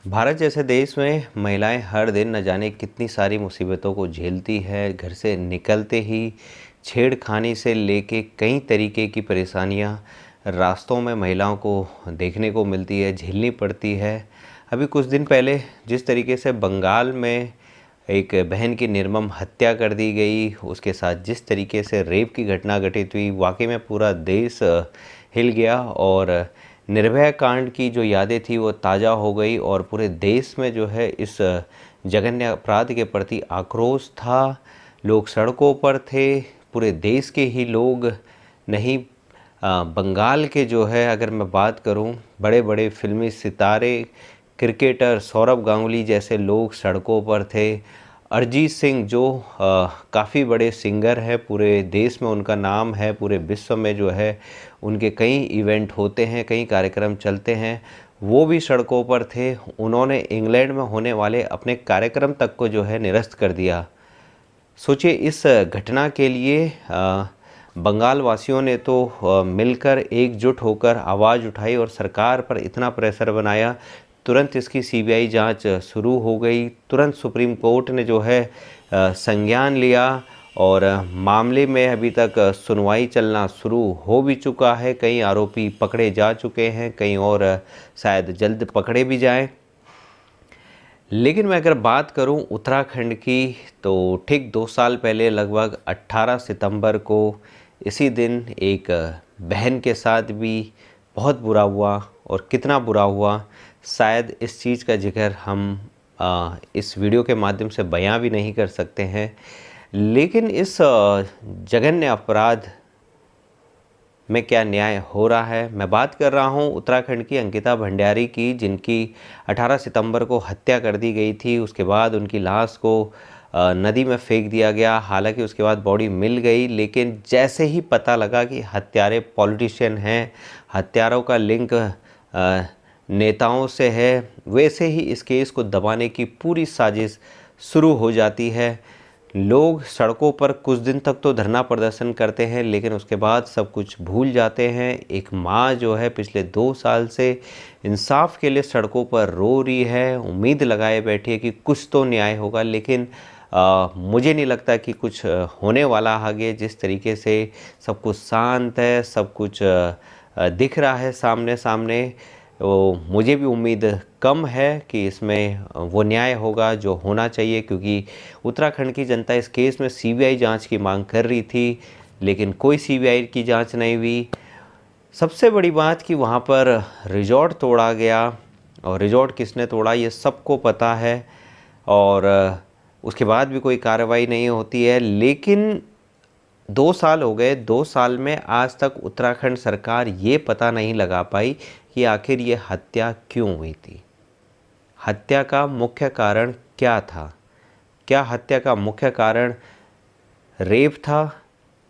भारत जैसे देश में महिलाएं हर दिन न जाने कितनी सारी मुसीबतों को झेलती है। घर से निकलते ही छेड़खानी से लेके कई तरीके की परेशानियां रास्तों में महिलाओं को देखने को मिलती है, झेलनी पड़ती है। अभी कुछ दिन पहले जिस तरीके से बंगाल में एक बहन की निर्मम हत्या कर दी गई, उसके साथ जिस तरीके से रेप की घटना घटित हुई, वाकई में पूरा देश हिल गया और निर्भया कांड की जो यादें थी वो ताज़ा हो गई और पूरे देश में जो है इस जघन्य अपराध के प्रति आक्रोश था। लोग सड़कों पर थे, पूरे देश के ही लोग नहीं, बंगाल के जो है अगर मैं बात करूं, बड़े बड़े फिल्मी सितारे, क्रिकेटर सौरभ गांगुली जैसे लोग सड़कों पर थे। अरिजीत सिंह जो काफ़ी बड़े सिंगर हैं, पूरे देश में उनका नाम है, पूरे विश्व में जो है उनके कई इवेंट होते हैं, कई कार्यक्रम चलते हैं, वो भी सड़कों पर थे। उन्होंने इंग्लैंड में होने वाले अपने कार्यक्रम तक को जो है निरस्त कर दिया। सोचिए, इस घटना के लिए बंगाल वासियों ने तो मिलकर एकजुट होकर आवाज़ उठाई और सरकार पर इतना प्रेशर बनाया, तुरंत इसकी सीबीआई जांच शुरू हो गई। तुरंत सुप्रीम कोर्ट ने जो है संज्ञान लिया और मामले में अभी तक सुनवाई चलना शुरू हो भी चुका है। कई आरोपी पकड़े जा चुके हैं, कई और शायद जल्द पकड़े भी जाएं। लेकिन मैं अगर बात करूं उत्तराखंड की, तो ठीक 2 साल पहले लगभग 18 सितंबर को इसी दिन एक बहन के साथ भी बहुत बुरा हुआ। और कितना बुरा हुआ, शायद इस चीज़ का जिक्र हम इस वीडियो के माध्यम से बयां भी नहीं कर सकते हैं। लेकिन इस जघन्य अपराध में क्या न्याय हो रहा है? मैं बात कर रहा हूं उत्तराखंड की अंकिता भंडारी की, जिनकी 18 सितंबर को हत्या कर दी गई थी। उसके बाद उनकी लाश को नदी में फेंक दिया गया। हालांकि उसके बाद बॉडी मिल गई, लेकिन जैसे ही पता लगा कि हत्यारे पॉलिटिशियन हैं, हत्यारों का लिंक नेताओं से है, वैसे ही इस केस को दबाने की पूरी साजिश शुरू हो जाती है। लोग सड़कों पर कुछ दिन तक तो धरना प्रदर्शन करते हैं, लेकिन उसके बाद सब कुछ भूल जाते हैं। एक माँ जो है पिछले 2 साल से इंसाफ के लिए सड़कों पर रो रही है, उम्मीद लगाए बैठी है कि कुछ तो न्याय होगा, लेकिन मुझे नहीं लगता कि कुछ होने वाला आगे। जिस तरीके से सब कुछ शांत है, सब कुछ दिख रहा है सामने सामने, तो मुझे भी उम्मीद कम है कि इसमें वो न्याय होगा जो होना चाहिए। क्योंकि उत्तराखंड की जनता इस केस में सीबीआई जांच की मांग कर रही थी, लेकिन कोई सीबीआई की जांच नहीं हुई। सबसे बड़ी बात कि वहाँ पर रिजॉर्ट तोड़ा गया, और रिजॉर्ट किसने तोड़ा ये सबको पता है, और उसके बाद भी कोई कार्रवाई नहीं होती है। लेकिन 2 साल हो गए, 2 साल में आज तक उत्तराखंड सरकार ये पता नहीं लगा पाई कि आखिर ये हत्या क्यों हुई थी। हत्या का मुख्य कारण क्या था? क्या हत्या का मुख्य कारण रेप था,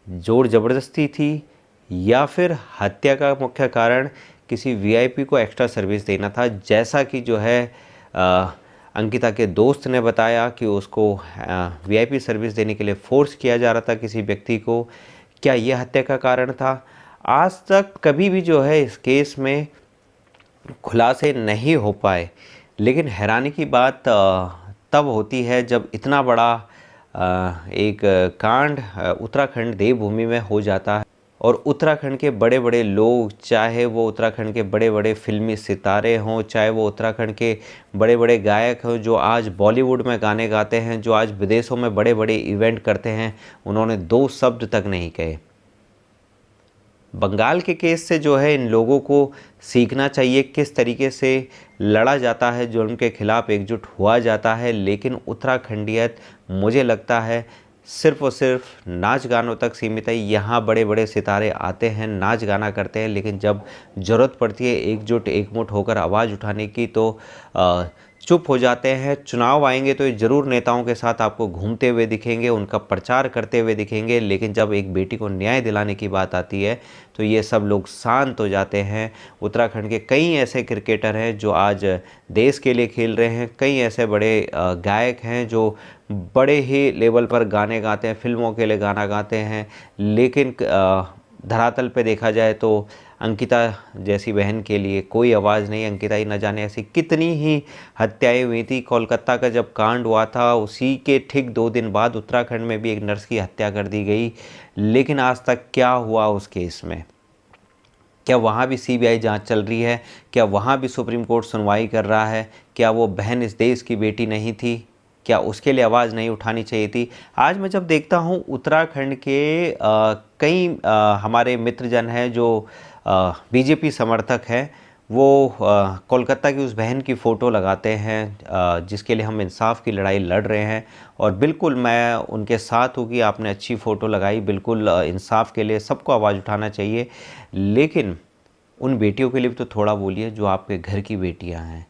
जोर ज़बरदस्ती थी, या फिर हत्या का मुख्य कारण किसी वीआईपी को एक्स्ट्रा सर्विस देना था? जैसा कि जो है अंकिता के दोस्त ने बताया कि उसको वीआईपी सर्विस देने के लिए फोर्स किया जा रहा था किसी व्यक्ति को। क्या ये हत्या का कारण था? आज तक कभी भी जो है इस केस में खुलासे नहीं हो पाए। लेकिन हैरानी की बात तब होती है जब इतना बड़ा एक कांड उत्तराखंड देवभूमि में हो जाता है, और उत्तराखंड के बड़े बड़े लोग, चाहे वो उत्तराखंड के बड़े बड़े फिल्मी सितारे हों, चाहे वो उत्तराखंड के बड़े बड़े गायक हों जो आज बॉलीवुड में गाने गाते हैं, जो आज विदेशों में बड़े बड़े इवेंट करते हैं, उन्होंने 2 शब्द तक नहीं कहे। बंगाल के केस से जो है इन लोगों को सीखना चाहिए किस तरीके से लड़ा जाता है, जुल्म के खिलाफ एकजुट हुआ जाता है। लेकिन उत्तराखंडियत मुझे लगता है सिर्फ़ और सिर्फ नाच गानों तक सीमित है। यहाँ बड़े बड़े सितारे आते हैं, नाच गाना करते हैं, लेकिन जब ज़रूरत पड़ती है एकजुट एकमुठ होकर आवाज़ उठाने की, तो चुप हो जाते हैं। चुनाव आएंगे तो ये ज़रूर नेताओं के साथ आपको घूमते हुए दिखेंगे, उनका प्रचार करते हुए दिखेंगे, लेकिन जब एक बेटी को न्याय दिलाने की बात आती है तो ये सब लोग शांत हो जाते हैं। उत्तराखंड के कई ऐसे क्रिकेटर हैं जो आज देश के लिए खेल रहे हैं, कई ऐसे बड़े गायक हैं जो बड़े ही लेवल पर गाने गाते हैं, फिल्मों के लिए गाना गाते हैं, लेकिन धरातल पे देखा जाए तो अंकिता जैसी बहन के लिए कोई आवाज़ नहीं। अंकिता ही न जाने ऐसी कितनी ही हत्याएं हुई थी। कोलकाता का जब कांड हुआ था उसी के ठीक 2 दिन बाद उत्तराखंड में भी एक नर्स की हत्या कर दी गई, लेकिन आज तक क्या हुआ उस केस में? क्या वहाँ भी सीबीआई जांच चल रही है? क्या वहाँ भी सुप्रीम कोर्ट सुनवाई कर रहा है? क्या वो बहन इस देश की बेटी नहीं थी? क्या उसके लिए आवाज़ नहीं उठानी चाहिए थी? आज मैं जब देखता हूँ उत्तराखंड के कई हमारे मित्रजन हैं जो बीजेपी समर्थक हैं, वो कोलकाता की उस बहन की फ़ोटो लगाते हैं जिसके लिए हम इंसाफ की लड़ाई लड़ रहे हैं। और बिल्कुल मैं उनके साथ हूँ कि आपने अच्छी फ़ोटो लगाई, बिल्कुल इंसाफ के लिए सबको आवाज़ उठाना चाहिए। लेकिन उन बेटियों के लिए भी तो थोड़ा बोलिए जो आपके घर की बेटियाँ हैं।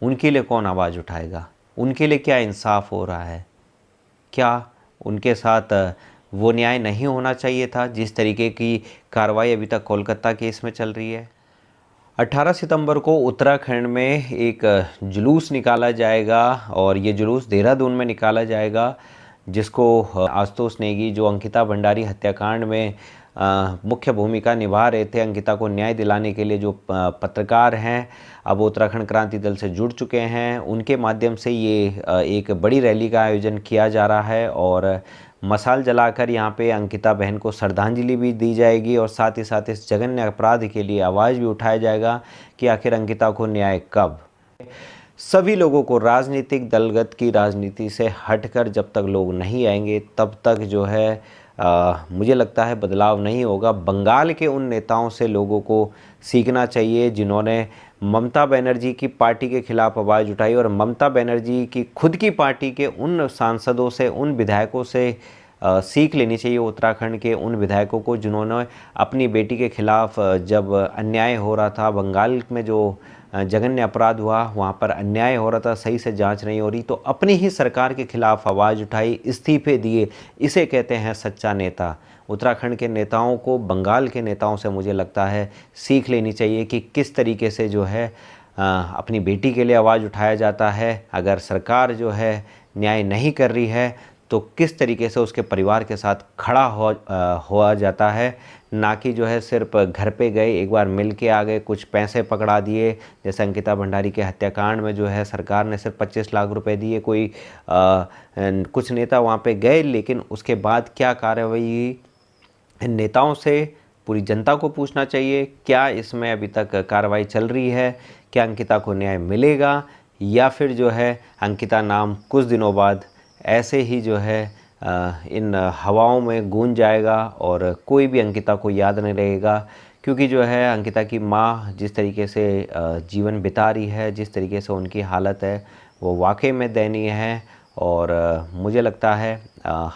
उनके लिए कौन आवाज़ उठाएगा? उनके लिए क्या इंसाफ हो रहा है? क्या उनके साथ वो न्याय नहीं होना चाहिए था जिस तरीके की कार्रवाई अभी तक कोलकाता केस में चल रही है? 18 सितंबर को उत्तराखंड में एक जुलूस निकाला जाएगा और ये जुलूस देहरादून में निकाला जाएगा, जिसको आशुतोष नेगी जो अंकिता भंडारी हत्याकांड में मुख्य भूमिका निभा रहे थे, अंकिता को न्याय दिलाने के लिए जो पत्रकार हैं अब उत्तराखंड क्रांति दल से जुड़ चुके हैं, उनके माध्यम से ये एक बड़ी रैली का आयोजन किया जा रहा है और मशाल जलाकर यहाँ पे अंकिता बहन को श्रद्धांजलि भी दी जाएगी और साथ ही साथ इस जघन्य अपराध के लिए आवाज़ भी उठाया जाएगा कि आखिर अंकिता को न्याय कब। सभी लोगों को राजनीतिक दलगत की राजनीति से हटकर जब तक लोग नहीं आएंगे तब तक जो है मुझे लगता है बदलाव नहीं होगा। बंगाल के उन नेताओं से लोगों को सीखना चाहिए जिन्होंने ममता बनर्जी की पार्टी के खिलाफ आवाज़ उठाई और ममता बनर्जी की खुद की पार्टी के उन सांसदों से, उन विधायकों से सीख लेनी चाहिए उत्तराखंड के उन विधायकों को जिन्होंने अपनी बेटी के खिलाफ जब अन्याय हो रहा था, बंगाल में जो जघन्य अपराध हुआ वहाँ पर अन्याय हो रहा था, सही से जांच नहीं हो रही, तो अपनी ही सरकार के खिलाफ आवाज़ उठाई, इस्तीफे दिए। इसे कहते हैं सच्चा नेता। उत्तराखंड के नेताओं को बंगाल के नेताओं से मुझे लगता है सीख लेनी चाहिए कि किस तरीके से जो है अपनी बेटी के लिए आवाज़ उठाया जाता है। अगर सरकार जो है न्याय नहीं कर रही है तो किस तरीके से उसके परिवार के साथ खड़ा हुआ जाता है, ना कि जो है सिर्फ घर पे गए, एक बार मिल के आ गए, कुछ पैसे पकड़ा दिए। जैसे अंकिता भंडारी के हत्याकांड में जो है सरकार ने सिर्फ 25 लाख रुपए दिए, कोई कुछ नेता वहाँ पे गए, लेकिन उसके बाद क्या कार्रवाई नेताओं से पूरी जनता को पूछना चाहिए। क्या इसमें अभी तक कार्रवाई चल रही है? क्या अंकिता को न्याय मिलेगा या फिर जो है अंकिता नाम कुछ दिनों बाद ऐसे ही जो है इन हवाओं में गूंज जाएगा और कोई भी अंकिता को याद नहीं रहेगा? क्योंकि जो है अंकिता की माँ जिस तरीके से जीवन बिता रही है, जिस तरीके से उनकी हालत है, वो वाकई में दयनीय है। और मुझे लगता है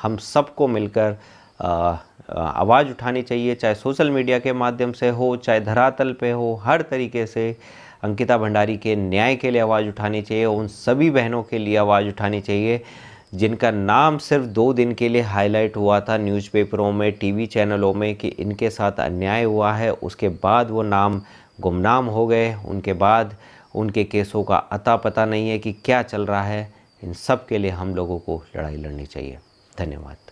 हम सबको मिलकर आवाज़ उठानी चाहिए, चाहे सोशल मीडिया के माध्यम से हो, चाहे धरातल पे हो, हर तरीके से अंकिता भंडारी के न्याय के लिए आवाज़ उठानी चाहिए। उन सभी बहनों के लिए आवाज़ उठानी चाहिए जिनका नाम सिर्फ 2 दिन के लिए हाईलाइट हुआ था न्यूज़पेपरों में, टीवी चैनलों में कि इनके साथ अन्याय हुआ है, उसके बाद वो नाम गुमनाम हो गए। उनके बाद उनके केसों का अता पता नहीं है कि क्या चल रहा है। इन सब के लिए हम लोगों को लड़ाई लड़नी चाहिए। धन्यवाद।